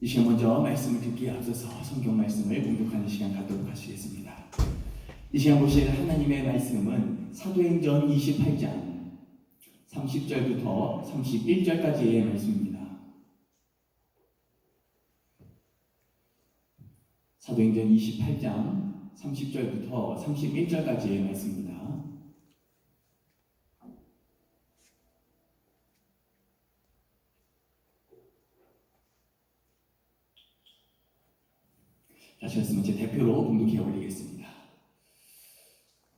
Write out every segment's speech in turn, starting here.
이 시간 먼저 말씀을 듣기에 앞서서 성경 말씀을 공독하는 시간 갖도록 하시겠습니다. 이 시간 보실 하나님의 말씀은 사도행전 28장 30절부터 31절까지의 말씀입니다. 사도행전 28장 30절부터 31절까지의 말씀입니다. 다시 말씀은 제 대표로 봉독해 올리겠습니다.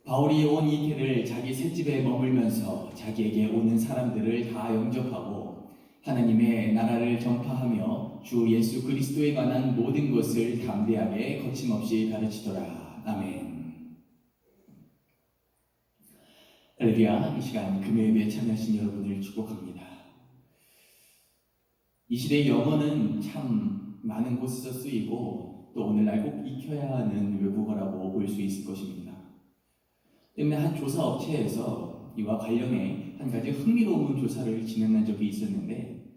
바울이 온 이태를 자기 셋집에 머물면서 자기에게 오는 사람들을 다 영접하고 하나님의 나라를 전파하며 주 예수 그리스도에 관한 모든 것을 담대하게 거침없이 가르치더라. 아멘. 할렐루야. 이 시간 금요예배에 참여하신 여러분을 축복합니다. 이 시대의 영어는 참 많은 곳에서 쓰이고 또 오늘날 꼭 익혀야 하는 외국어라고 볼 수 있을 것입니다. 때문에 한 조사 업체에서 이와 관련해 한 가지 흥미로운 조사를 진행한 적이 있었는데,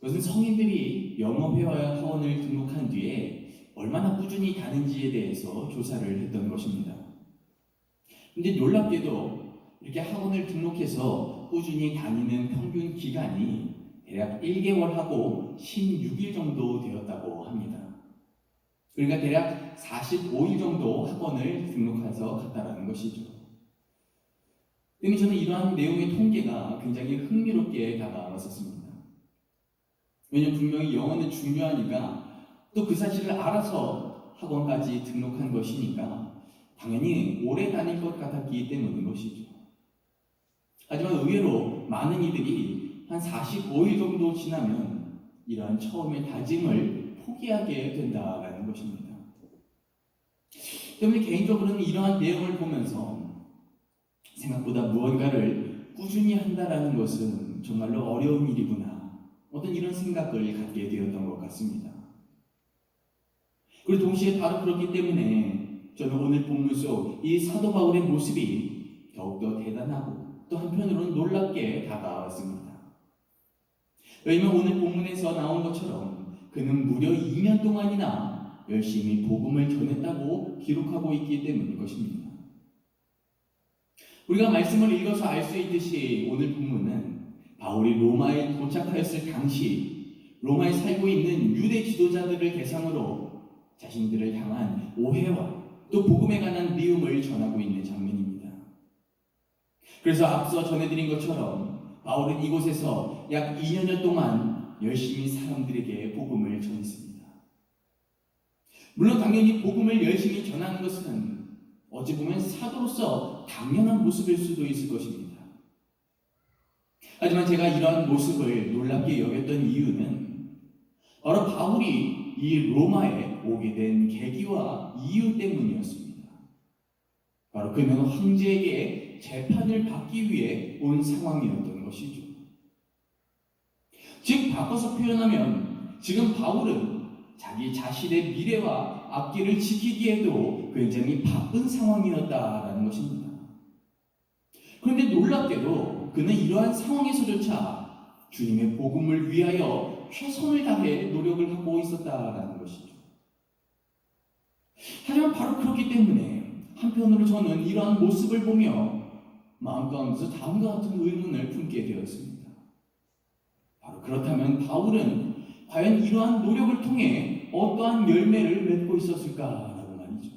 그것은 성인들이 영어 회화학원을 등록한 뒤에 얼마나 꾸준히 가는지에 대해서 조사를 했던 것입니다. 근데 놀랍게도 이렇게 학원을 등록해서 꾸준히 다니는 평균 기간이 대략 1개월하고 16일 정도 되었다고 합니다. 그러니까 대략 45일 정도 학원을 등록해서 갔다라는 것이죠. 때문에 저는 이러한 내용의 통계가 굉장히 흥미롭게 다가왔었습니다. 왜냐하면 분명히 영어는 중요하니까 또 그 사실을 알아서 학원까지 등록한 것이니까 당연히 오래 다닐 것 같았기 때문인 것이죠. 하지만 의외로 많은 이들이 한 45일 정도 지나면 이러한 처음의 다짐을 포기하게 된다라는 것입니다. 때문에 개인적으로는 이러한 내용을 보면서 생각보다 무언가를 꾸준히 한다라는 것은 정말로 어려운 일이구나, 어떤 이런 생각을 갖게 되었던 것 같습니다. 그리고 동시에 바로 그렇기 때문에 저는 오늘 본문 속 이 사도 바울의 모습이 더욱더 대단하고 또 한편으로는 놀랍게 다가왔습니다. 왜냐하면 오늘 본문에서 나온 것처럼 그는 무려 2년 동안이나 열심히 복음을 전했다고 기록하고 있기 때문인 것입니다. 우리가 말씀을 읽어서 알 수 있듯이 오늘 본문은 바울이 로마에 도착하였을 당시 로마에 살고 있는 유대 지도자들을 대상으로 자신들을 향한 오해와 또 복음에 관한 미움을 전하고 있는 장면입니다. 그래서 앞서 전해드린 것처럼 바울은 이곳에서 약 2년여 동안 열심히 사람들에게 복음을 전했습니다. 물론 당연히 복음을 열심히 전하는 것은 어찌 보면 사도로서 당연한 모습일 수도 있을 것입니다. 하지만 제가 이러한 모습을 놀랍게 여겼던 이유는 바로 바울이 이 로마에 오게 된 계기와 이유 때문이었습니다. 바로 그는 황제에게 재판을 받기 위해 온 상황이었던 것이죠. 즉 바꿔서 표현하면 지금 바울은 자기 자신의 미래와 앞길을 지키기에도 굉장히 바쁜 상황이었다라는 것입니다. 그런데 놀랍게도 그는 이러한 상황에서조차 주님의 복음을 위하여 최선을 다해 노력을 하고 있었다라는 것이죠. 하지만 바로 그렇기 때문에 한편으로 저는 이러한 모습을 보며 마음 가운데서 다음과 같은 의문을 품게 되었습니다. 바로 그렇다면 바울은 과연 이러한 노력을 통해 어떠한 열매를 맺고 있었을까라고 말이죠.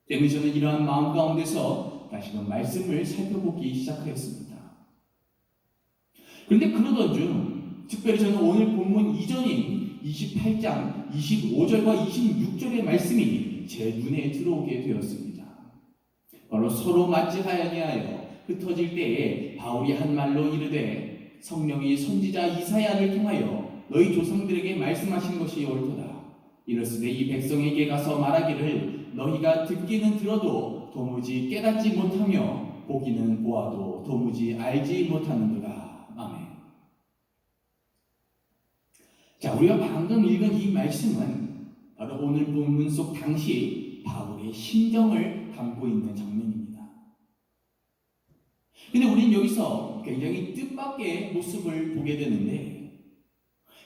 때문에 저는 이러한 마음 가운데서 다시금 말씀을 살펴보기 시작하였습니다. 그런데 그러던 중 특별히 저는 오늘 본문 이전인 28장 25절과 26절의 말씀이 제 눈에 들어오게 되었습니다. 바로 서로 맞이하여니하여 흩어질 때에 바울이 한 말로 이르되 성령이 선지자 이사야를 통하여 너희 조상들에게 말씀하신 것이 옳도다. 이르시되 이 백성에게 가서 말하기를 너희가 듣기는 들어도 도무지 깨닫지 못하며 보기는 보아도 도무지 알지 못하는도다. 아멘. 자, 우리가 방금 읽은 이 말씀은 바로 오늘 본문 속 당시 바울의 심정을 담고 있는 장면입니다. 근데 우리는 여기서 굉장히 뜻밖의 모습을 보게 되는데,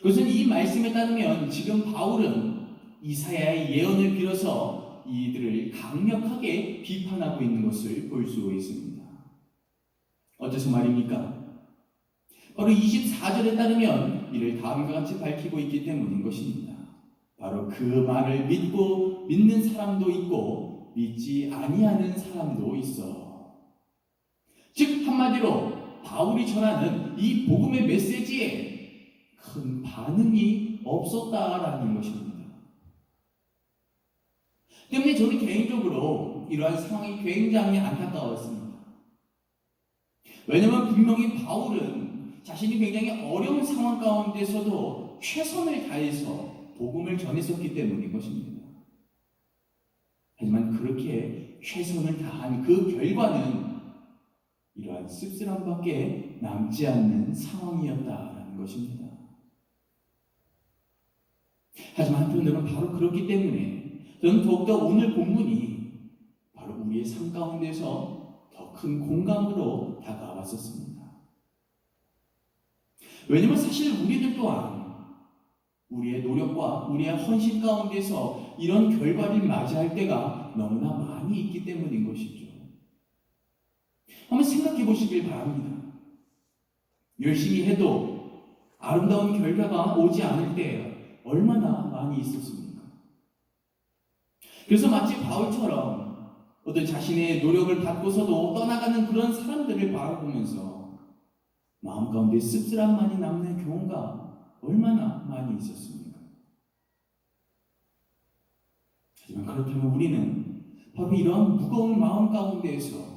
그것은 이 말씀에 따르면 지금 바울은 이사야의 예언을 빌어서 이들을 강력하게 비판하고 있는 것을 볼 수 있습니다. 어째서 말입니까? 바로 24절에 따르면 이를 다음과 같이 밝히고 있기 때문인 것입니다. 바로 그 말을 믿는 사람도 있고 믿지 아니하는 사람도 있어. 즉 한마디로 바울이 전하는 이 복음의 메시지에 큰 반응이 없었다라는 것입니다. 때문에 저는 개인적으로 이러한 상황이 굉장히 안타까웠습니다. 왜냐하면 분명히 바울은 자신이 굉장히 어려운 상황 가운데서도 최선을 다해서 복음을 전했었기 때문인 것입니다. 하지만 그렇게 최선을 다한 그 결과는 이러한 씁쓸함밖에 남지 않는 상황이었다라는 것입니다. 하지만 한편으로는 바로 그렇기 때문에 저는 더욱더 오늘 본문이 바로 우리의 삶 가운데서 더 큰 공감으로 다가왔었습니다. 왜냐하면 사실 우리들 또한 우리의 노력과 우리의 헌신 가운데서 이런 결과를 맞이할 때가 너무나 많이 있기 때문인 것이죠. 한번 생각해 보시길 바랍니다. 열심히 해도 아름다운 결과가 오지 않을 때 얼마나 많이 있었습니까? 그래서 마치 바울처럼 어떤 자신의 노력을 받고서도 떠나가는 그런 사람들을 바라보면서 마음 가운데 씁쓸함만이 남는 경우가 얼마나 많이 있었습니까? 하지만 그렇다면 우리는 바로 이러한 무거운 마음 가운데에서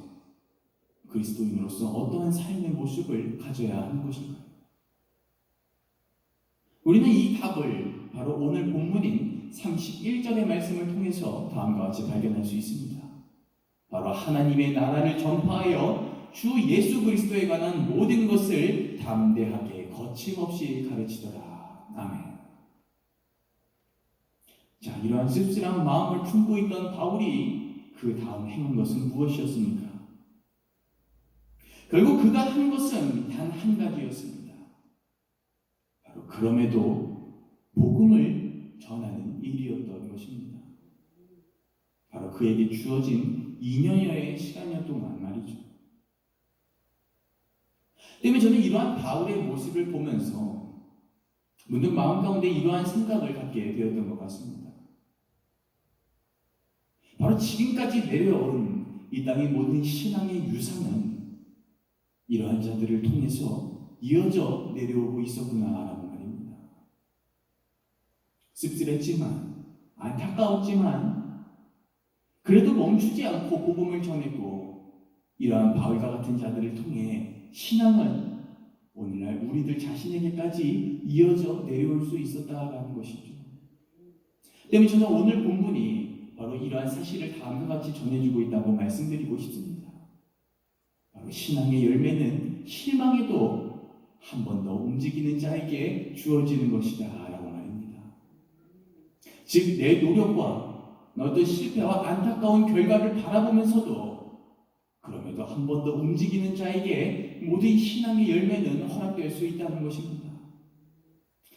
그리스도인으로서 어떠한 삶의 모습을 가져야 하는 것인가요? 우리는 이 답을 바로 오늘 본문인 31절의 말씀을 통해서 다음과 같이 발견할 수 있습니다. 바로 하나님의 나라를 전파하여 주 예수 그리스도에 관한 모든 것을 담대하게 거침없이 가르치더라. 아멘. 자, 이러한 씁쓸한 마음을 품고 있던 바울이 그 다음 행한 것은 무엇이었습니까? 결국 그가 한 것은 단 한 가지였습니다. 바로 그럼에도 복음을 전하는 일이었던 것입니다. 바로 그에게 주어진 2년여의 시간여 동안 말이죠. 때문에 저는 이러한 바울의 모습을 보면서 문득 마음 가운데 이러한 생각을 갖게 되었던 것 같습니다. 바로 지금까지 내려온 이 땅의 모든 신앙의 유산은 이러한 자들을 통해서 이어져 내려오고 있었구나라는 말입니다. 씁쓸했지만 안타까웠지만 그래도 멈추지 않고 복음을 전했고 이러한 바울과 같은 자들을 통해 신앙은 오늘날 우리들 자신에게까지 이어져 내려올 수 있었다라는 것이죠. 때문에 저는 오늘 본문이 바로 이러한 사실을 다음과 같이 전해주고 있다고 말씀드리고 싶습니다. 바로 신앙의 열매는 실망에도 한 번 더 움직이는 자에게 주어지는 것이다 라고 말입니다. 즉 내 노력과 어떤 실패와 안타까운 결과를 바라보면서도 그럼에도 한 번 더 움직이는 자에게 모든 신앙의 열매는 허락될 수 있다는 것입니다.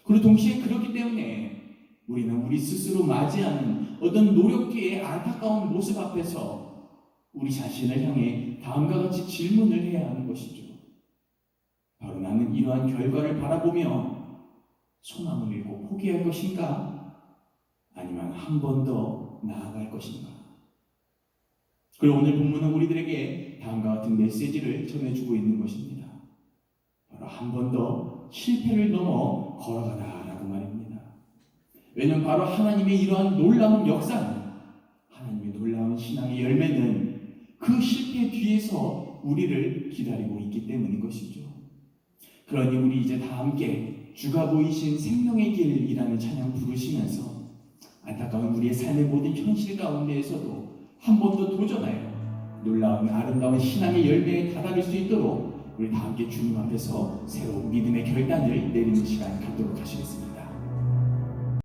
그리고 동시에 그렇기 때문에 우리는 우리 스스로 맞이하는 어떤 노력 뒤의 안타까운 모습 앞에서 우리 자신을 향해 다음과 같이 질문을 해야 하는 것이죠. 바로 나는 이러한 결과를 바라보며 소망을 잃고 포기할 것인가? 아니면 한 번 더 나아갈 것인가? 그리고 오늘 본문은 우리들에게 다음과 같은 메시지를 전해주고 있는 것입니다. 바로 한 번 더 실패를 넘어 걸어가라 라고 말입니다. 왜냐하면 바로 하나님의 이러한 놀라운 역사는, 하나님의 놀라운 신앙의 열매는 그 실패 뒤에서 우리를 기다리고 있기 때문인 것이죠. 그러니 우리 이제 다 함께 주가 보이신 생명의 길이라는 찬양 부르시면서 안타까운 우리의 삶의 모든 현실 가운데에서도 한 번 더 도전하여 놀라운 아름다운 신앙의 열매에 다다를 수 있도록 우리 다 함께 주님 앞에서 새로운 믿음의 결단을 내리는 시간 갖도록 하시겠습니다.